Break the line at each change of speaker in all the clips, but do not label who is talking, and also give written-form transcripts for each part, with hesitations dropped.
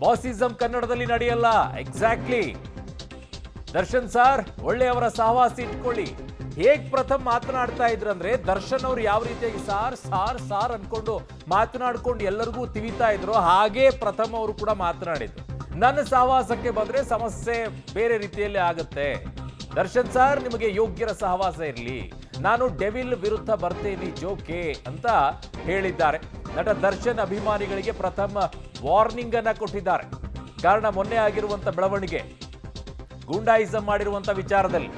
ಬಾಸಿಸಂ ಕನ್ನಡದಲ್ಲಿ ನಡೆಯಲ್ಲ. Exactly. Darshan sir ಒಳ್ಳೆಯವರ ಸಹವಾಸ ಇಟ್ಕೊಳ್ಳಿ. ಹೇಗ್ ಪ್ರಥಮ್ ಮಾತನಾಡ್ತಾ ಇದ್ರಂದ್ರೆ ದರ್ಶನ್ ಅವರು ಯಾವ ರೀತಿಯಾಗಿ ಸಾರ್ ಸಾರ್ ಸಾರ್ ಅನ್ಕೊಂಡು ಮಾತನಾಡ್ಕೊಂಡು ಎಲ್ಲರಿಗೂ ತಿವಿತಾ ಇದ್ರು, ಹಾಗೇ ಪ್ರಥಮ್ ಅವರು ಕೂಡ ಮಾತನಾಡಿದ್ರು. ನನ್ನ ಸಹವಾಸಕ್ಕೆ ಬಂದ್ರೆ ಸಮಸ್ಯೆ ಬೇರೆ ರೀತಿಯಲ್ಲಿ ಆಗುತ್ತೆ. ದರ್ಶನ್ ಸಾರ್ ನಿಮಗೆ ಯೋಗ್ಯರ ಸಹವಾಸ ಇರಲಿ, ನಾನು ಡೆವಿಲ್ ವಿರುದ್ಧ ಬರ್ತೇನೆ ಜೋಕೆ ಅಂತ ಹೇಳಿದ್ದಾರೆ. ನಟ ದರ್ಶನ್ ಅಭಿಮಾನಿಗಳಿಗೆ ಪ್ರಥಮ್ ವಾರ್ನಿಂಗ್ ಅನ್ನ ಕೊಟ್ಟಿದ್ದಾರೆ. ಕಾರಣ ಮೊನ್ನೆ ಆಗಿರುವಂತ ಬೆಳವಣಿಗೆ, ಗೂಂಡಾಯಿಸಂ ಮಾಡಿರುವಂತ ವಿಚಾರದಲ್ಲಿ.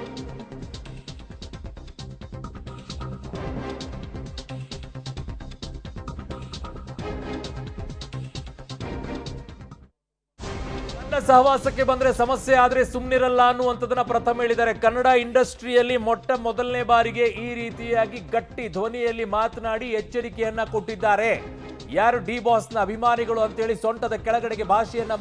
ಸಹವಾಸಕ್ಕೆ ಬಂದ್ರೆ ಸಮಸ್ಯೆ ಆದ್ರೆ ಸುಮ್ನಿರಲ್ಲ ಅನ್ನುವಂಥದ್ದನ್ನ ಪ್ರಥಮ್ ಹೇಳಿದ್ದಾರೆ. ಕನ್ನಡ ಇಂಡಸ್ಟ್ರಿಯಲ್ಲಿ ಮೊದಲನೇ ಬಾರಿಗೆ ಈ ರೀತಿಯಾಗಿ ಗಟ್ಟಿ ಧ್ವನಿಯಲ್ಲಿ ಮಾತನಾಡಿ ಎಚ್ಚರಿಕೆಯನ್ನ ಕೊಟ್ಟಿದ್ದಾರೆ. ಯಾರು ಡಿ ಬಾಸ್ನ ಅಭಿಮಾನಿಗಳು ಅಂತೇಳಿ ಸೊಂಟದ ಕೆಳಗಡೆಗೆ ಭಾಷೆಯನ್ನ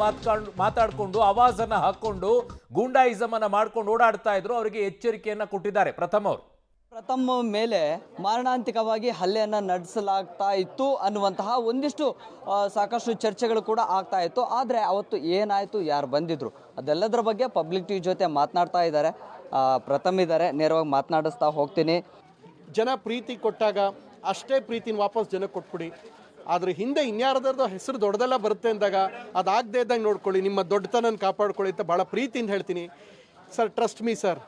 ಮಾತಾಡ್ಕೊಂಡು ಆವಾಜನ್ನ ಹಾಕೊಂಡು ಗೂಂಡಾಯಿಸಮ್ ಅನ್ನ ಮಾಡ್ಕೊಂಡು ಓಡಾಡ್ತಾ ಇದ್ರು, ಅವರಿಗೆ ಎಚ್ಚರಿಕೆಯನ್ನ ಕೊಟ್ಟಿದ್ದಾರೆ ಪ್ರಥಮ್ ಅವರು.
ಪ್ರಥಮ್ ಮೇಲೆ ಮಾರಣಾಂತಿಕವಾಗಿ ಹಲ್ಲೆಯನ್ನು ನಡೆಸಲಾಗ್ತಾ ಇತ್ತು ಅನ್ನುವಂತಹ ಒಂದಿಷ್ಟು ಸಾಕಷ್ಟು ಚರ್ಚೆಗಳು ಕೂಡ ಆಗ್ತಾ ಇತ್ತು. ಆದರೆ ಅವತ್ತು ಏನಾಯಿತು, ಯಾರು ಬಂದಿದ್ರು, ಅದೆಲ್ಲದರ ಬಗ್ಗೆ ಪಬ್ಲಿಕ್ ಟಿವಿ ಜೊತೆ ಮಾತನಾಡ್ತಾ ಇದ್ದಾರೆ. ಪ್ರಥಮ್ ಇದ್ದಾರೆ, ನೇರವಾಗಿ ಮಾತನಾಡಿಸ್ತಾ ಹೋಗ್ತೀನಿ.
ಜನ ಪ್ರೀತಿ ಕೊಟ್ಟಾಗ ಅಷ್ಟೇ ಪ್ರೀತಿನ ವಾಪಸ್ ಜನಕ್ಕೆ ಕೊಟ್ಬಿಡಿ. ಆದರೆ ಹಿಂದೆ ಇನ್ಯಾರದಾರ್ದು ಹೆಸರು ದೊಡ್ಡದೆಲ್ಲ ಬರುತ್ತೆ ಅಂದಾಗ ಅದಾಗದೇ ಇದ್ದಂಗೆ ನೋಡ್ಕೊಳ್ಳಿ, ನಿಮ್ಮ ದೊಡ್ಡತನ ಕಾಪಾಡ್ಕೊಳ್ಳಿ ಅಂತ ಭಾಳ ಪ್ರೀತಿಯಿಂದ ಹೇಳ್ತೀನಿ. Sir, trust me sir,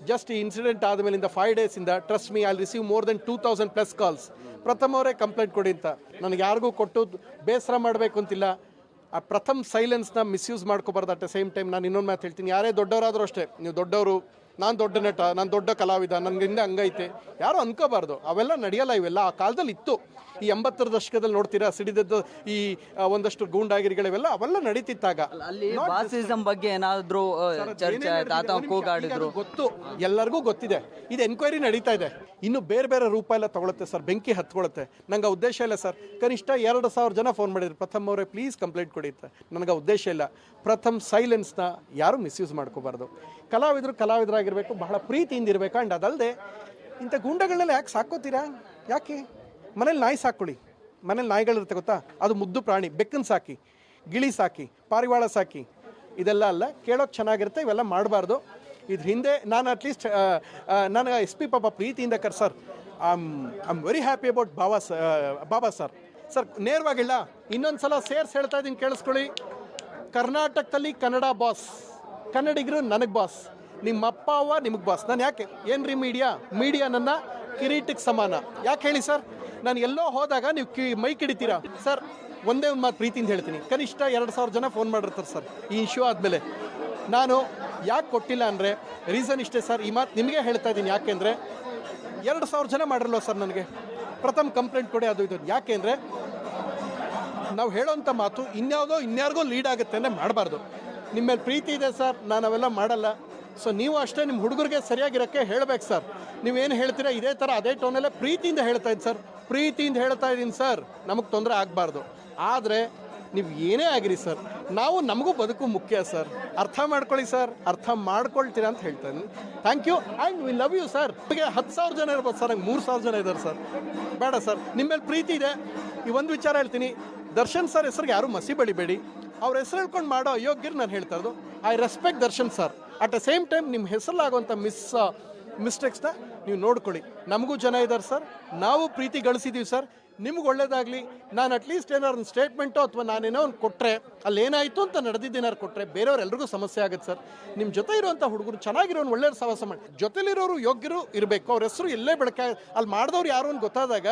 just ಈ ಇನ್ಸಿಡೆಂಟ್ ಆದಮೇಲಿಂದ 5 ಡೇಸಿಂದ trust me, I receive more than 2000+ calls. Pratham ಅವರೇ ಕಂಪ್ಲೇಂಟ್ ಕೊಡಿ ಅಂತ. ನನಗೆ ಯಾರಿಗೂ ಕೊಟ್ಟು ಬೇಸರ ಮಾಡಬೇಕು ಅಂತಿಲ್ಲ. ಆ ಪ್ರಥಮ್ ಸೈಲೆನ್ಸ್ನ ಮಿಸ್ಯೂಸ್ ಮಾಡ್ಕೋಬಾರ್ದು. ಅಟ್ ದ ಸೇಮ್ ಟೈಮ್ ನಾನು ಇನ್ನೊಂದು ಮಾತು ಹೇಳ್ತೀನಿ, ಯಾರೇ ದೊಡ್ಡವರಾದರೂ ಅಷ್ಟೇ, ನೀವು ದೊಡ್ಡವರು, ನಾನು ದೊಡ್ಡ ನಟ, ನಾನು ದೊಡ್ಡ ಕಲಾವಿದ, ನನಗಿಂದ ಹಂಗೈತೆ ಯಾರು ಅನ್ಕೋಬಾರ್ದು. ಅವೆಲ್ಲ ನಡೆಯಲ್ಲ. ಇವೆಲ್ಲ ಆ ಕಾಲದಲ್ಲಿ ಇತ್ತು. ಈ 80ರ ದಶಕದಲ್ಲಿ ನೋಡ್ತೀರಾ, ಸಿಡಿದದ್ದು ಈ ಒಂದಷ್ಟು ಗೂಂಡಾಗಿರಿಗಳಿವೆಲ್ಲ ಅವೆಲ್ಲ ನಡೀತಿತ್ತಾಗ.
ಅಲ್ಲಿ ಬಾಸಿಸಂ ಬಗ್ಗೆ ಏನಾದರೂ ಚರ್ಚೆ ಆಯ್ತಾ, ಕೂಗಾಡಿದ್ರು?
ಗೊತ್ತು, ಎಲ್ಲರಿಗೂ ಗೊತ್ತಿದೆ. ಇದು ಎನ್ಕ್ವೈರಿ ನಡೀತಾ ಇದೆ. ಇನ್ನು ಬೇರೆ ಬೇರೆ ರೂಪ ಎಲ್ಲ ತಗೊಳುತ್ತೆ ಸರ್, ಬೆಂಕಿ ಹತ್ಕೊಳ್ಳುತ್ತೆ. ನಂಗೆ ಉದ್ದೇಶ ಇಲ್ಲ ಸರ್. ಕನಿಷ್ಠ 2,000 ಜನ ಫೋನ್ ಮಾಡಿದ್ರು, ಪ್ರಥಮ್ ಅವರೇ ಪ್ಲೀಸ್ ಕಂಪ್ಲೇಂಟ್ ಕೊಡಿ ಅಂತ. ನನಗೆ ಉದ್ದೇಶ ಇಲ್ಲ. ಪ್ರಥಮ್ ಸೈಲೆನ್ಸ್ನ ಯಾರು ಮಿಸ್ಯೂಸ್ ಮಾಡ್ಕೋಬಾರ್ದು. ಕಲಾವಿದರಾಗಿರಬೇಕು, ಬಹಳ ಪ್ರೀತಿಯಿಂದ ಇರಬೇಕು. ಆ್ಯಂಡ್ ಅದಲ್ಲದೆ ಇಂಥ ಗೂಂಡಗಳನ್ನೆಲ್ಲ ಯಾಕೆ ಸಾಕೋತೀರಾ? ಯಾಕೆ? ಮನೇಲಿ ನಾಯಿ ಸಾಕೊಳ್ಳಿ. ಮನೇಲಿ ನಾಯಿಗಳಿರುತ್ತೆ ಗೊತ್ತಾ, ಅದು ಮುದ್ದು ಪ್ರಾಣಿ. ಬೆಕ್ಕನ್ನು ಸಾಕಿ, ಗಿಳಿ ಸಾಕಿ, ಪಾರಿವಾಳ ಸಾಕಿ. ಇದೆಲ್ಲ ಅಲ್ಲ, ಕೇಳೋಕೆ ಚೆನ್ನಾಗಿರುತ್ತೆ. ಇವೆಲ್ಲ ಮಾಡಬಾರ್ದು. ಇದ್ರ ಹಿಂದೆ ನಾನು ಅಟ್ಲೀಸ್ಟ್ ನನಗೆ SP ಪಾಪ ಪ್ರೀತಿಯಿಂದ sir, I am very happy about Baba sir. Sir, ನೇರವಾಗಿಲ್ಲ, ಇನ್ನೊಂದು ಸಲ ಸೇರ್ಸಿ ಹೇಳ್ತಾ ಇದ್ದೀನಿ, ಕೇಳಿಸ್ಕೊಳ್ಳಿ. ಕರ್ನಾಟಕದಲ್ಲಿ ಕನ್ನಡ ಬಾಸ್, ಕನ್ನಡಿಗರು ನನಗೆ ಬಾಸ್, ನಿಮ್ಮ ಅಪ್ಪ ಅವ್ವ ನಿಮಗೆ ಬಾಸ್. ನಾನು ಯಾಕೆ ಏನ್ರಿ ಮೀಡಿಯಾ ನನ್ನ ಕಿರೀಟಕ್ಕೆ ಸಮಾನ. ಯಾಕೆ ಹೇಳಿ ಸರ್? ನಾನು ಎಲ್ಲೋ ಹೋದಾಗ ನೀವು ಮೈ ಕಿಡಿತೀರಾ ಸರ್? ಒಂದೇ ಒಂದು ಮಾತು ಪ್ರೀತಿಯಿಂದ ಹೇಳ್ತೀನಿ, ಕನಿಷ್ಠ 2,000 ಜನ ಫೋನ್ ಮಾಡಿರ್ತಾರೆ ಸರ್ ಈ ಇಶ್ಯೂ ಆದಮೇಲೆ. ನಾನು ಯಾಕೆ ಕೊಟ್ಟಿಲ್ಲ ಅಂದರೆ ರೀಸನ್ ಇಷ್ಟೇ ಸರ್. ಈ ಮಾತು ನಿಮಗೆ ಹೇಳ್ತಾ ಇದ್ದೀನಿ. ಯಾಕೆಂದರೆ 2,000 ಜನ ಮಾಡಿರಲ್ವ ಸರ್ ನನಗೆ ಪ್ರಥಮ್ ಕಂಪ್ಲೇಂಟ್ ಕೊಡಿ, ಅದು ಇದು. ಯಾಕೆ ಅಂದರೆ ನಾವು ಹೇಳೋವಂಥ ಮಾತು ಇನ್ಯಾರಿಗೋ ಲೀಡ್ ಆಗುತ್ತೆ ಅಂದರೆ ಮಾಡಬಾರ್ದು. ನಿಮ್ಮ ಮೇಲೆ ಪ್ರೀತಿ ಇದೆ ಸರ್, ನಾನು ಅವೆಲ್ಲ ಮಾಡಲ್ಲ. ಸೊ ನೀವು ಅಷ್ಟೇ ನಿಮ್ಮ ಹುಡುಗರಿಗೆ ಸರಿಯಾಗಿರೋಕ್ಕೆ ಹೇಳಬೇಕು ಸರ್. ನೀವೇನು ಹೇಳ್ತೀರಾ ಇದೇ ಥರ ಅದೇ ಟೋನಲ್ಲೇ ಪ್ರೀತಿಯಿಂದ ಹೇಳ್ತಾ ಇದ್ದೀನಿ ಸರ್. ಪ್ರೀತಿಯಿಂದ ಹೇಳ್ತಾ ಇದ್ದೀನಿ ಸರ್, ನಮಗೆ ತೊಂದರೆ ಆಗಬಾರ್ದು. ಆದರೆ ನೀವು ಏನೇ ಆಗಿರಿ ಸರ್, ನಮಗೂ ಬದುಕು ಮುಖ್ಯ ಸರ್. ಅರ್ಥ ಮಾಡ್ಕೊಳ್ಳಿ ಸರ್, ಅರ್ಥ ಮಾಡ್ಕೊಳ್ತೀರಾ ಅಂತ ಹೇಳ್ತಾ ಇದ್ದೀನಿ. Thank you and we love you sir. ನಿಮಗೆ 10,000 ಜನ ಇರ್ಬೋದು ಸರ್, ನಂಗೆ 3,000 ಜನ ಇದ್ದಾರೆ ಸರ್. ಬೇಡ ಸರ್, ನಿಮ್ಮ ಮೇಲೆ ಪ್ರೀತಿ ಇದೆ. ಈ ಒಂದು ವಿಚಾರ ಹೇಳ್ತೀನಿ, ದರ್ಶನ್ ಸರ್ ಹೆಸರಿಗೆ ಯಾರೂ ಮಸಿ ಬಳಿಬೇಡಿ. ಅವ್ರ ಹೆಸರು ಹೇಳ್ಕೊಂಡು ಮಾಡೋ ಅಯೋಗ್ಯರು ನಾನು ಹೇಳ್ತಾ ಇರೋದು. I respect Darshan sir. At the same time ನಿಮ್ಮ ಹೆಸರಲ್ಲಾಗುವಂಥ ಮಿಸ್ಟೇಕ್ಸ್ನ ನೀವು ನೋಡ್ಕೊಳ್ಳಿ. ನಮಗೂ ಜನ ಇದ್ದಾರೆ ಸರ್, ನಾವು ಪ್ರೀತಿ ಗಳಿಸಿದ್ದೀವಿ ಸರ್. ನಿಮ್ಗೆ ಒಳ್ಳೇದಾಗಲಿ. ನಾನು ಅಟ್ಲೀಸ್ಟ್ ಏನಾದ್ರು ಒಂದು ಸ್ಟೇಟ್ಮೆಂಟು ಅಥವಾ ನಾನೇನೋ ಒಂದು ಕೊಟ್ಟರೆ, ಅಲ್ಲಿ ಏನಾಯಿತು ಅಂತ ನಡೆದಿದ್ದೇನಾರು ಕೊಟ್ಟರೆ ಬೇರೆಯವ್ರೆಲ್ರಿಗೂ ಸಮಸ್ಯೆ ಆಗುತ್ತೆ ಸರ್. ನಿಮ್ಮ ಜೊತೆ ಇರುವಂಥ ಹುಡುಗರು ಚೆನ್ನಾಗಿರೋನು ಒಳ್ಳೆಯ ಸಹವಾಸ ಮಾಡಿ, ಜೊತೆಲಿರೋರು ಯೋಗ್ಯರು ಇರಬೇಕು. ಅವ್ರ ಹೆಸರು ಎಲ್ಲೇ ಬೆಳಕೆ ಅಲ್ಲಿ ಮಾಡಿದವ್ರು ಯಾರು ಅಂತ ಗೊತ್ತಾದಾಗ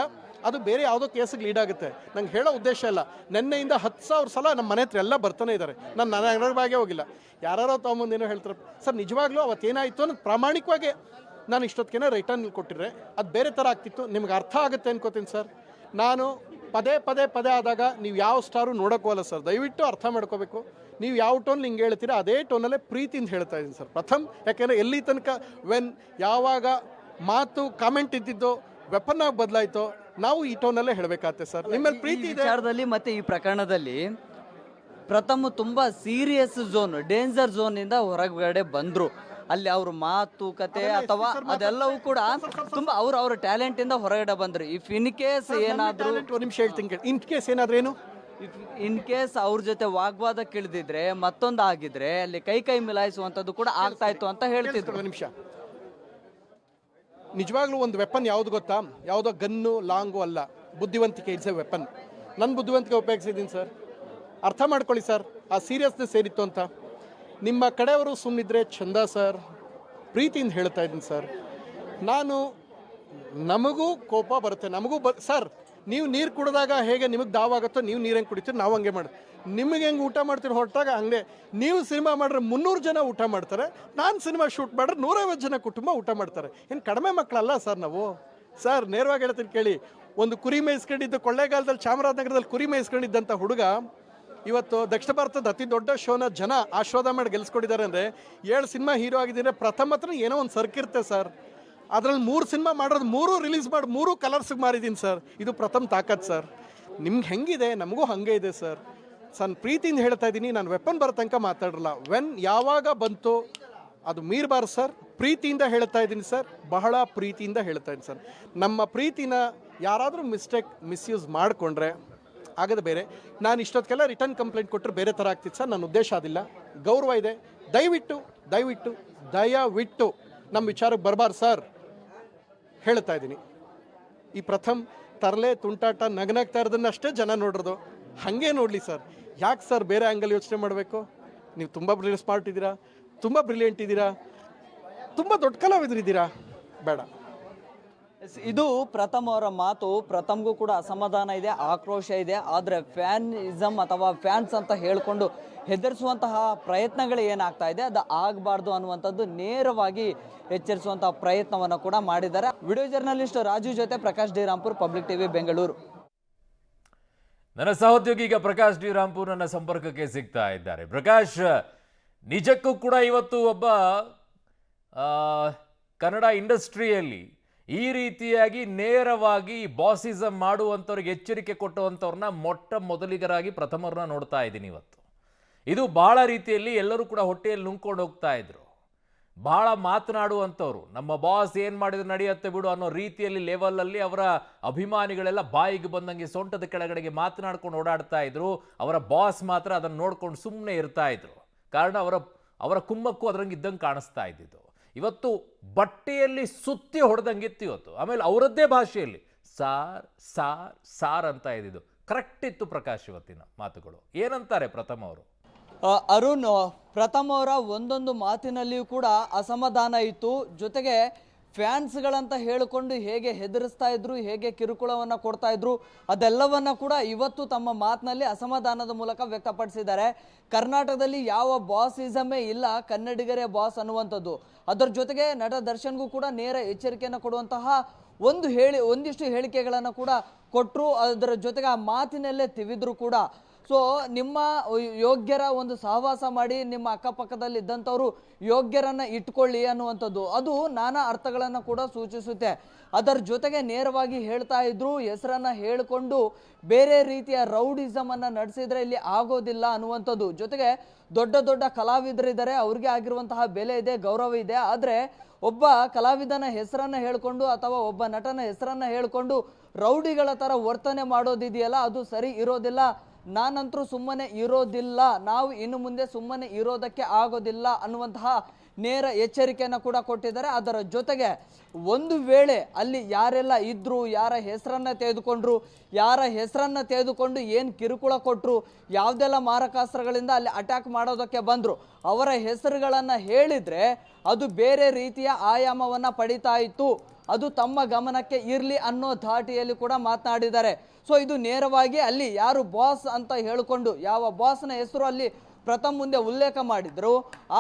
ಅದು ಬೇರೆ ಯಾವುದೋ ಕೇಸಿಗೆ ಲೀಡ್ ಆಗುತ್ತೆ. ನಂಗೆ ಹೇಳೋ ಉದ್ದೇಶ ಇಲ್ಲ. ನೆನ್ನೆಯಿಂದ 10,000 ಸಲ ನಮ್ಮ ಮನೆ ಹತ್ರ ಎಲ್ಲ ಬರ್ತಾನೆ ಇದ್ದಾರೆ. ನನ್ನ ಅನುಭವವಾಗೇ ಹೋಗಿಲ್ಲ. ಯಾರೋ ತೊಗೊಂಬಂದೇನೋ ಹೇಳ್ತಾರೆ ಸರ್. ನಿಜವಾಗ್ಲೂ ಅವತ್ತೇನಾಯಿತು ಅನ್ನೋದು ಪ್ರಾಮಾಣಿಕವಾಗಿ ನಾನು ಇಷ್ಟೊತ್ತಿಗೆ ರಿಟರ್ನ್ ಕೊಟ್ಟಿದ್ರೆ ಅದು ಬೇರೆ ಥರ ಆಗ್ತಿತ್ತು. ನಿಮ್ಗೆ ಅರ್ಥ ಆಗುತ್ತೆ ಅನ್ಕೋತೀನಿ ಸರ್. ನಾನು ಪದೇ ಆದಾಗ ನೀವು ಯಾವ ಸ್ಟಾರು ನೋಡೋಕ್ಕೋಲ್ಲ ಸರ್. ದಯವಿಟ್ಟು ಅರ್ಥ ಮಾಡ್ಕೋಬೇಕು. ನೀವು ಯಾವ ಟೋನ್ ಹಿಂಗೆ ಹೇಳ್ತೀರಾ ಅದೇ ಟೋನಲ್ಲೇ ಪ್ರೀತಿಯಿಂದ ಹೇಳ್ತಾ ಇದ್ದೀನಿ ಸರ್ ಪ್ರಥಮ್. ಯಾಕೆಂದರೆ ಎಲ್ಲಿ ತನಕ ಯಾವಾಗ ಮಾತು ಕಾಮೆಂಟ್ ಇದ್ದಿದ್ದು ವೆಪನ್ ಆಗಿ ಬದಲಾಯಿತೋ ನಾವು ಈ ಟೋನಲ್ಲೇ ಹೇಳಬೇಕಾಗುತ್ತೆ ಸರ್. ನಿಮ್ಮಲ್ಲಿ ಪ್ರೀತಿ ಇದೆ
ವಿಚಾರದಲ್ಲಿ. ಮತ್ತೆ ಈ ಪ್ರಕರಣದಲ್ಲಿ ಪ್ರಥಮ್ ತುಂಬಾ ಸೀರಿಯಸ್ ಝೋನ್, ಡೇಂಜರ್ ಝೋನ್ ಇಂದ ಹೊರಗಡೆ ಬಂದ್ರು. ಅಲ್ಲಿ ಅವ್ರ ಮಾತುಕತೆ ಅಥವಾ ಅದೆಲ್ಲವೂ ಕೂಡ ತುಂಬಾ ಅವ್ರ ಟ್ಯಾಲೆಂಟ್ ಇಂದ ಹೊರಗಡೆ ಬಂದ್ರು. ಇಫ್ ಇನ್ ಕೇಸ್ ಏನಾದ್ರು
ನಿಮಿಷ ಹೇಳ್ತೀನಿ, ಇನ್ ಕೇಸ್ ಏನಾದ್ರೂ ಏನು
ಇನ್ ಕೇಸ್ ಅವ್ರ ಜೊತೆ ವಾಗ್ವಾದಕ್ಕೆ ಇಳಿದಿದ್ರೆ ಮತ್ತೊಂದು ಆಗಿದ್ರೆ ಅಲ್ಲಿ ಕೈ ಮಿಲಾಯಿಸುವಂಥದ್ದು ಕೂಡ ಆಗ್ತಾ ಇತ್ತು ಅಂತ ಹೇಳ್ತಿದ್ರು.
ಒಂದು ನಿಮಿಷ, ನಿಜವಾಗ್ಲೂ ಒಂದು ವೆಪನ್ ಯಾವುದು ಗೊತ್ತಾ? ಯಾವುದೋ ಗನ್ನು ಲಾಂಗು ಅಲ್ಲ, ಬುದ್ಧಿವಂತಿಕೆ ಇಟ್ಸ್ ಎ ವೆಪನ್. ನನ್ನ ಬುದ್ಧಿವಂತಿಕೆ ಉಪಯೋಗಿಸಿದ್ದೀನಿ ಸರ್. ಅರ್ಥ ಮಾಡ್ಕೊಳ್ಳಿ ಸರ್, ಆ ಸೀರಿಯಸ್ನೆಸ್ ಏನಿತ್ತು ಅಂತ. ನಿಮ್ಮ ಕಡೆಯವರು ಸುಮ್ಮನಿದ್ರೆ ಚಂದ ಸರ್, ಪ್ರೀತಿಯಿಂದ ಹೇಳ್ತಾ ಇದ್ದೀನಿ ಸರ್. ನಮಗೂ ಕೋಪ ಬರುತ್ತೆ, ಸರ್ ನೀವು ನೀರು ಕುಡಿದಾಗ ಹೇಗೆ ನಿಮಗೆ ದಾವಾಗುತ್ತೋ ನೀವು ನೀರು ಹೆಂಗೆ ಕುಡಿತೀರಿ, ನಾವು ಹಂಗೆ ಮಾಡಿ ನಿಮಗೆ ಹೆಂಗೆ ಊಟ ಮಾಡ್ತೀರಿ ಹೊರಟಾಗ ಹಂಗೆ. ನೀವು ಸಿನಿಮಾ ಮಾಡಿದ್ರೆ 300 ಜನ ಊಟ ಮಾಡ್ತಾರೆ, ನಾನು ಸಿನಿಮಾ ಶೂಟ್ ಮಾಡಿದ್ರೆ 150 ಜನ ಕುಟುಂಬ ಊಟ ಮಾಡ್ತಾರೆ. ಏನು ಕಡಿಮೆ ಮಕ್ಕಳಲ್ಲ ಸರ್ ನಾವು? ಸರ್ ನೇರವಾಗಿ ಹೇಳ್ತೀನಿ ಕೇಳಿ, ಒಂದು ಕುರಿ ಮೇಯಿಸ್ಕೊಂಡಿದ್ದು ಕೊಳ್ಳೇಗಾಲದಲ್ಲಿ ಚಾಮರಾಜನಗರದಲ್ಲಿ ಕುರಿ ಮೇಯಿಸ್ಕೊಂಡಿದ್ದಂಥ ಹುಡುಗ ಇವತ್ತು ದಕ್ಷಿಣ ಭಾರತದ ಅತಿ ದೊಡ್ಡ ಶೋನ ಜನ ಆಶೀರ್ವಾದ ಮಾಡಿ ಗೆಲ್ಸ್ಕೊಟ್ಟಿದ್ದಾರೆ. ಅಂದರೆ 7 ಸಿನಿಮಾ ಹೀರೋ ಆಗಿದ್ದರೆ ಪ್ರಥಮ ಹತ್ರ ಏನೋ ಒಂದು ಸರ್ಕಿರುತ್ತೆ ಸರ್. ಅದರಲ್ಲಿ 3 ಸಿನಿಮಾ ಮಾಡೋದು 3 ರಿಲೀಸ್ ಮಾಡಿ 3 ಕಲರ್ಸ್ಗೆ ಮಾರಿದ್ದೀನಿ ಸರ್. ಇದು ಪ್ರಥಮ ತಾಕತ್ ಸರ್. ನಿಮ್ಗೆ ಹೆಂಗಿದೆ ನಮಗೂ ಹಾಗೆ ಇದೆ ಸರ್. ಸಣ್ಣ ಪ್ರೀತಿಯಿಂದ ಹೇಳ್ತಾ ಇದ್ದೀನಿ, ನಾನು ವೆಪನ್ ಬರೋ ತನಕ ಮಾತಾಡಲ್ಲ. ಯಾವಾಗ ಬಂತು ಅದು ಮೀರಬಾರ್ದು ಸರ್. ಪ್ರೀತಿಯಿಂದ ಹೇಳ್ತಾ ಇದ್ದೀನಿ ಸರ್, ಬಹಳ ಪ್ರೀತಿಯಿಂದ ಹೇಳ್ತಾ ಇದ್ದೀನಿ ಸರ್. ನಮ್ಮ ಪ್ರೀತಿನ ಯಾರಾದರೂ ಮಿಸ್ಯೂಸ್ ಮಾಡಿಕೊಂಡ್ರೆ ಆಗದ ಬೇರೆ. ನಾನು ಇಷ್ಟೊತ್ತಿಗೆಲ್ಲ ರಿಟರ್ನ್ ಕಂಪ್ಲೇಂಟ್ ಕೊಟ್ಟರೆ ಬೇರೆ ಥರ ಆಗ್ತಿತ್ತು ಸರ್. ನನ್ನ ಉದ್ದೇಶ ಅದಿಲ್ಲ, ಗೌರವ ಇದೆ. ದಯವಿಟ್ಟು ನಮ್ಮ ವಿಚಾರಕ್ಕೆ ಬರಬಾರ್ದು ಸರ್, ಹೇಳ್ತಾ ಇದ್ದೀನಿ. ಈ ಪ್ರಥಮ್ ತರಲೆ ತುಂಟಾಟ ನಗನಾಗ್ತಾ ಇರೋದನ್ನ ಅಷ್ಟೇ ಜನ ನೋಡಿರೋದು, ಹಾಗೆ ನೋಡಲಿ ಸರ್. ಯಾಕೆ ಸರ್ ಬೇರೆ ಆ್ಯಂಗಲ್ ಯೋಚನೆ ಮಾಡಬೇಕು? ನೀವು ತುಂಬ ಸ್ಮಾರ್ಟ್ ಇದ್ದೀರಾ, ತುಂಬ ಬ್ರಿಲಿಯಂಟ್ ಇದ್ದೀರಾ, ತುಂಬ ದೊಡ್ಡ ಕಲಾವಿದರಿದ್ದೀರಾ, ಬೇಡ.
ಇದು ಪ್ರಥಮ್ ಅವರ ಮಾತು. ಪ್ರಥಮ್ಗೂ ಕೂಡ ಅಸಮಾಧಾನ ಇದೆ, ಆಕ್ರೋಶ ಇದೆ. ಆದರೆ ಫ್ಯಾನಿಸಮ್ ಅಥವಾ ಫ್ಯಾನ್ಸ್ ಅಂತ ಹೇಳಿಕೊಂಡು ಹೆದರಿಸುವಂತಹ ಪ್ರಯತ್ನಗಳು ಏನಾಗ್ತಾ ಇದೆ ಅದು ಆಗಬಾರ್ದು ಅನ್ನುವಂಥದ್ದು ನೇರವಾಗಿ ಎಚ್ಚರಿಸುವಂತಹ ಪ್ರಯತ್ನವನ್ನು ಕೂಡ ಮಾಡಿದ್ದಾರೆ. ವಿಡಿಯೋ ಜರ್ನಲಿಸ್ಟ್ ರಾಜು ಜೊತೆ Prakash D Rampur, public TV Bengaluru.
ನನ್ನ ಸಹೋದ್ಯೋಗಿ ಈಗ ಪ್ರಕಾಶ್ ಡಿ ರಾಂಪುರ್ ನನ್ನ ಸಂಪರ್ಕಕ್ಕೆ ಸಿಗ್ತಾ ಇದ್ದಾರೆ. ಪ್ರಕಾಶ್, ನಿಜಕ್ಕೂ ಕೂಡ ಇವತ್ತು ಒಬ್ಬ ಕನ್ನಡ ಇಂಡಸ್ಟ್ರಿಯಲ್ಲಿ ಈ ರೀತಿಯಾಗಿ ನೇರವಾಗಿ ಬಾಸಿಸಮ್ ಮಾಡುವಂಥವ್ರಿಗೆ ಎಚ್ಚರಿಕೆ ಕೊಟ್ಟುವಂಥವ್ರನ್ನ ಮೊದಲಿಗರಾಗಿ ಪ್ರಥಮರನ್ನ ನೋಡ್ತಾ ಇದ್ದೀನಿ ಇವತ್ತು. ಇದು ಬಹಳ ರೀತಿಯಲ್ಲಿ ಎಲ್ಲರೂ ಕೂಡ ಹೊಟ್ಟೆಯಲ್ಲಿ ನುಂಗ್ಕೊಂಡು ಹೋಗ್ತಾ ಇದ್ರು. ಬಹಳ ಮಾತನಾಡುವಂಥವ್ರು, ನಮ್ಮ ಬಾಸ್ ಏನು ಮಾಡಿದ್ರು ನಡೆಯುತ್ತೆ ಬಿಡು ಅನ್ನೋ ರೀತಿಯಲ್ಲಿ ಲೆವೆಲಲ್ಲಿ ಅವರ ಅಭಿಮಾನಿಗಳೆಲ್ಲ ಬಾಯಿಗೆ ಬಂದಂಗೆ ಸೊಂಟದ ಕೆಳಗಡೆಗೆ ಮಾತನಾಡ್ಕೊಂಡು ಓಡಾಡ್ತಾ ಇದ್ರು. ಅವರ ಬಾಸ್ ಮಾತ್ರ ಅದನ್ನು ನೋಡ್ಕೊಂಡು ಸುಮ್ಮನೆ ಇರ್ತಾ ಇದ್ರು. ಕಾರಣ ಅವರ ಕುಮ್ಮಕ್ಕು ಅದರಂಗೆ ಇದ್ದಂಗೆ ಕಾಣಿಸ್ತಾ ಇದ್ದಿದ್ದು. ಇವತ್ತು ಬಟ್ಟೆಯಲ್ಲಿ ಸುತ್ತಿ ಹೊಡೆದಂಗಿತ್ತು ಇವತ್ತು. ಆಮೇಲೆ ಅವರದ್ದೇ ಭಾಷೆಯಲ್ಲಿ ಸಾರ್ ಅಂತ ಇದ್ದಿದ್ದು ಕರೆಕ್ಟ್ ಇತ್ತು. ಪ್ರಕಾಶ್ ಇವತ್ತಿನ ಮಾತುಗಳು ಏನಂತಾರೆ ಪ್ರಥಮ್ ಅವರು?
ಅರುಣ್, ಪ್ರಥಮ್ ಅವರ ಒಂದೊಂದು ಮಾತಿನಲ್ಲಿಯೂ ಕೂಡ ಅಸಮಾಧಾನ ಇತ್ತು. ಜೊತೆಗೆ ಫ್ಯಾನ್ಸ್ಗಳಂತ ಹೇಳಿಕೊಂಡು ಹೇಗೆ ಹೆದರಿಸ್ತಾ ಇದ್ರು, ಹೇಗೆ ಕಿರುಕುಳವನ್ನು ಕೊಡ್ತಾ ಇದ್ರು, ಅದೆಲ್ಲವನ್ನ ಕೂಡ ಇವತ್ತು ತಮ್ಮ ಮಾತಿನಲ್ಲಿ ಅಸಮಾಧಾನದ ಮೂಲಕ ವ್ಯಕ್ತಪಡಿಸಿದ್ದಾರೆ. ಕರ್ನಾಟಕದಲ್ಲಿ ಯಾವ ಬಾಸಿಸಮೇ ಇಲ್ಲ, ಕನ್ನಡಿಗರೇ ಬಾಸ್ ಅನ್ನುವಂಥದ್ದು. ಅದರ ಜೊತೆಗೆ ನಟ ದರ್ಶನ್ಗೂ ಕೂಡ ನೇರ ಎಚ್ಚರಿಕೆಯನ್ನು ಕೊಡುವಂತಹ ಒಂದಿಷ್ಟು ಹೇಳಿಕೆಗಳನ್ನು ಕೂಡ ಕೊಟ್ಟರು. ಅದರ ಜೊತೆಗೆ ಆ ಮಾತಿನಲ್ಲೇ ತಿವಿದ್ರು ಕೂಡ. ಸೊ ನಿಮ್ಮ ಯೋಗ್ಯರ ಒಂದು ಸಹವಾಸ ಮಾಡಿ, ನಿಮ್ಮ ಅಕ್ಕಪಕ್ಕದಲ್ಲಿ ಇದ್ದಂಥವ್ರು ಯೋಗ್ಯರನ್ನು ಇಟ್ಕೊಳ್ಳಿ ಅನ್ನುವಂಥದ್ದು ಅದು ನಾನಾ ಅರ್ಥಗಳನ್ನು ಕೂಡ ಸೂಚಿಸುತ್ತೆ. ಅದರ ಜೊತೆಗೆ ನೇರವಾಗಿ ಹೇಳ್ತಾ ಇದ್ರು, ಹೆಸರನ್ನು ಹೇಳಿಕೊಂಡು ಬೇರೆ ರೀತಿಯ ರೌಡಿಸಮನ್ನು ನಡೆಸಿದರೆ ಇಲ್ಲಿ ಆಗೋದಿಲ್ಲ ಅನ್ನುವಂಥದ್ದು. ಜೊತೆಗೆ ದೊಡ್ಡ ದೊಡ್ಡ ಕಲಾವಿದರಿದ್ದಾರೆ, ಅವ್ರಿಗೆ ಆಗಿರುವಂತಹ ಬೆಲೆ ಇದೆ, ಗೌರವ ಇದೆ. ಆದರೆ ಒಬ್ಬ ಕಲಾವಿದನ ಹೆಸರನ್ನು ಹೇಳಿಕೊಂಡು ಅಥವಾ ಒಬ್ಬ ನಟನ ಹೆಸರನ್ನು ಹೇಳಿಕೊಂಡು ರೌಡಿಗಳ ಥರ ವರ್ತನೆ ಮಾಡೋದಿದೆಯಲ್ಲ, ಅದು ಸರಿ ಇರೋದಿಲ್ಲ. ನಾನಂತರೂ ಸುಮ್ಮನೆ ಇರೋದಿಲ್ಲ, ನಾವು ಇನ್ನು ಮುಂದೆ ಸುಮ್ಮನೆ ಇರೋದಕ್ಕೆ ಆಗೋದಿಲ್ಲ ಅನ್ನುವಂತಹ ನೇರ ಎಚ್ಚರಿಕೆಯನ್ನು ಕೂಡ ಕೊಟ್ಟಿದ್ದಾರೆ. ಅದರ ಜೊತೆಗೆ ಒಂದು ವೇಳೆ ಅಲ್ಲಿ ಯಾರೆಲ್ಲ ಇದ್ರು, ಯಾರ ಹೆಸರನ್ನು ತೆಗೆದುಕೊಂಡು ಏನು ಕಿರುಕುಳ ಕೊಟ್ಟರು, ಯಾವುದೆಲ್ಲ ಮಾರಕಾಸ್ತ್ರಗಳಿಂದ ಅಲ್ಲಿ ಅಟ್ಯಾಕ್ ಮಾಡೋದಕ್ಕೆ ಬಂದರು, ಅವರ ಹೆಸರುಗಳನ್ನು ಹೇಳಿದರೆ ಅದು ಬೇರೆ ರೀತಿಯ ಆಯಾಮವನ್ನು ಪಡಿತಾ ಇತ್ತು. ಅದು ತಮ್ಮ ಗಮನಕ್ಕೆ ಇರಲಿ ಅನ್ನೋ ಧಾಟಿಯಲ್ಲಿ ಕೂಡ ಮಾತನಾಡಿದ್ದಾರೆ. ಸೊ ಇದು ನೇರವಾಗಿ ಅಲ್ಲಿ ಯಾರು ಬಾಸ್ ಅಂತ ಹೇಳಿಕೊಂಡು ಯಾವ ಬಾಸ್ನ ಹೆಸರು ಅಲ್ಲಿ ಪ್ರಥಮ್ ಮುಂದೆ ಉಲ್ಲೇಖ ಮಾಡಿದ್ರು,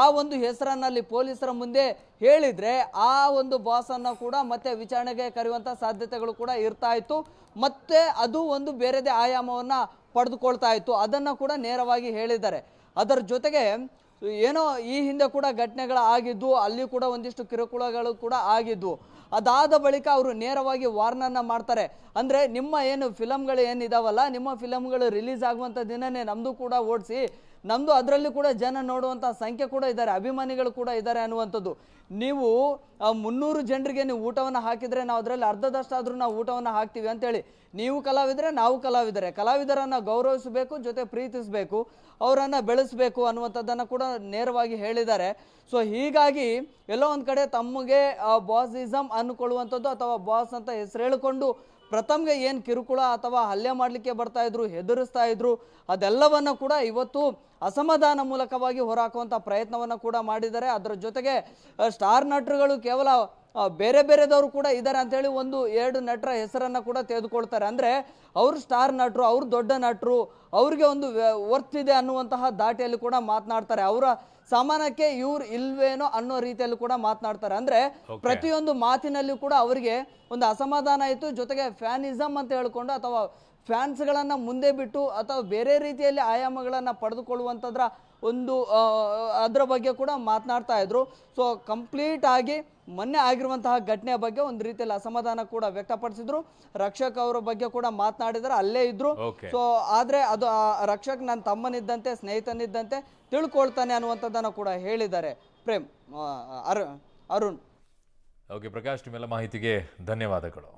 ಆ ಒಂದು ಹೆಸರನ್ನಲ್ಲಿ ಪೊಲೀಸರ ಮುಂದೆ ಹೇಳಿದರೆ ಆ ಒಂದು ಬಾಸನ್ನು ಕೂಡ ಮತ್ತೆ ವಿಚಾರಣೆಗೆ ಕರೆಯುವಂಥ ಸಾಧ್ಯತೆಗಳು ಕೂಡ ಇರ್ತಾ ಇತ್ತು. ಮತ್ತೆ ಅದು ಒಂದು ಬೇರೆದೇ ಆಯಾಮವನ್ನು ಪಡೆದುಕೊಳ್ತಾ ಇತ್ತು. ಅದನ್ನು ಕೂಡ ನೇರವಾಗಿ ಹೇಳಿದ್ದಾರೆ. ಅದರ ಜೊತೆಗೆ ಏನೋ ಈ ಹಿಂದೆ ಕೂಡ ಘಟನೆಗಳಾಗಿದ್ದು, ಅಲ್ಲಿ ಕೂಡ ಒಂದಿಷ್ಟು ಕಿರುಕುಳಗಳು ಕೂಡ ಆಗಿದ್ವು. ಅದಾದ ಬಳಿಕ ಅವರು ನೇರವಾಗಿ ವಾರ್ನನ್ನು ಮಾಡ್ತಾರೆ. ಅಂದರೆ ನಿಮ್ಮ ಏನು ಫಿಲಮ್ಗಳು ಏನಿದಾವಲ್ಲ, ನಿಮ್ಮ ಫಿಲಮ್ಗಳು ರಿಲೀಸ್ ಆಗುವಂಥ ದಿನನೇ ನಮ್ಮದು ಕೂಡ ಓಡಿಸಿ ನಮ್ಮದು ಅದರಲ್ಲಿ ಕೂಡ ಜನ ನೋಡುವಂಥ ಸಂಖ್ಯೆ ಕೂಡ ಇದ್ದಾರೆ, ಅಭಿಮಾನಿಗಳು ಕೂಡ ಇದ್ದಾರೆ ಅನ್ನುವಂಥದ್ದು. ನೀವು 300 ಜನರಿಗೆ ನೀವು ಊಟವನ್ನು ಹಾಕಿದರೆ ನಾವು ಅದರಲ್ಲಿ ಅರ್ಧದಷ್ಟಾದರೂ ನಾವು ಊಟವನ್ನು ಹಾಕ್ತೀವಿ ಅಂತೇಳಿ. ನೀವು ಕಲಾವಿದರೆ, ನಾವು ಕಲಾವಿದರೆ, ಕಲಾವಿದರನ್ನು ಗೌರವಿಸಬೇಕು, ಜೊತೆ ಪ್ರೀತಿಸಬೇಕು, ಅವರನ್ನು ಬೆಳೆಸಬೇಕು ಅನ್ನುವಂಥದ್ದನ್ನು ಕೂಡ ನೇರವಾಗಿ ಹೇಳಿದ್ದಾರೆ. ಸೊ ಹೀಗಾಗಿ ಎಲ್ಲೋ ಒಂದು ಕಡೆ ತಮಗೆ ಬಾಸಿಸಮ್ ಅಂದ್ಕೊಳ್ಳುವಂಥದ್ದು ಅಥವಾ ಬಾಸ್ ಅಂತ ಹೆಸರು ಹೇಳಿಕೊಂಡು ಪ್ರಥಮ್ಗೆ ಏನು ಕಿರುಕುಳ ಅಥವಾ ಹಲ್ಲೆ ಮಾಡಲಿಕ್ಕೆ ಬರ್ತಾ ಇದ್ರು, ಹೆದರಿಸ್ತಾ ಇದ್ರು, ಅದೆಲ್ಲವನ್ನ ಕೂಡ ಇವತ್ತು ಅಸಮಾಧಾನ ಮೂಲಕವಾಗಿ ಹೊರಹಾಕುವಂಥ ಪ್ರಯತ್ನವನ್ನು ಕೂಡ ಮಾಡಿದ್ದಾರೆ. ಅದರ ಜೊತೆಗೆ ಸ್ಟಾರ್ ನಟರುಗಳು ಕೇವಲ ಬೇರೆ ಬೇರೆದವರು ಕೂಡ ಇದ್ದಾರೆ ಅಂತೇಳಿ 1-2 ನಟರ ಹೆಸರನ್ನು ಕೂಡ ತೆಗೆದುಕೊಳ್ತಾರೆ. ಅಂದರೆ ಅವರು ಸ್ಟಾರ್ ನಟರು, ಅವರು ದೊಡ್ಡ ನಟರು, ಅವ್ರಿಗೆ ಒಂದು ವರ್ತ್ ಇದೆ ಅನ್ನುವಂತಹ ದಾಟಿಯಲ್ಲಿ ಕೂಡ ಮಾತನಾಡ್ತಾರೆ. ಅವರ ಸಾಮಾನ್ಯಕ್ಕೆ ಇವ್ರು ಇಲ್ವೇನೋ ಅನ್ನೋ ರೀತಿಯಲ್ಲಿ ಕೂಡ ಮಾತನಾಡ್ತಾರೆ. ಅಂದ್ರೆ ಪ್ರತಿಯೊಂದು ಮಾತಿನಲ್ಲೂ ಕೂಡ ಅವರಿಗೆ ಒಂದು ಅಸಮಾಧಾನ ಇತ್ತು, ಜೊತೆಗೆ ಫ್ಯಾನಿಸಮ್ ಅಂತ ಹೇಳ್ಕೊಂಡು ಅಥವಾ ಫ್ಯಾನ್ಸ್ಗಳನ್ನು ಮುಂದೆ ಬಿಟ್ಟು ಅಥವಾ ಬೇರೆ ರೀತಿಯಲ್ಲಿ ಆಯಾಮಗಳನ್ನು ಪಡೆದುಕೊಳ್ಳುವಂಥದ್ರ ಒಂದು ಅದರ ಬಗ್ಗೆ ಕೂಡ ಮಾತನಾಡ್ತಾ ಇದ್ರು. ಸೊ ಕಂಪ್ಲೀಟ್ ಆಗಿ ಮೊನ್ನೆ ಆಗಿರುವಂತಹ ಘಟನೆಯ ಬಗ್ಗೆ ಒಂದು ರೀತಿಯಲ್ಲಿ ಅಸಮಾಧಾನ ಕೂಡ ವ್ಯಕ್ತಪಡಿಸಿದ್ರು. ರಕ್ಷಕ್ ಅವರ ಬಗ್ಗೆ ಕೂಡ ಮಾತನಾಡಿದರೆ ಅಲ್ಲೇ ಇದ್ರು. ಸೊ ಆದ್ರೆ ಅದು ರಕ್ಷಕ್ ನನ್ನ ತಮ್ಮನಿದ್ದಂತೆ, ಸ್ನೇಹಿತನಿದ್ದಂತೆ ತಿಳ್ಕೊಳ್ತಾನೆ ಅನ್ನುವಂಥದ್ದನ್ನು ಕೂಡ ಹೇಳಿದ್ದಾರೆ. ಪ್ರೇಮ್, ಅರುಣ್.
ಓಕೆ ಪ್ರಕಾಶ್, ನಿಮ್ಮೆಲ್ಲ ಮಾಹಿತಿಗೆ ಧನ್ಯವಾದಗಳು.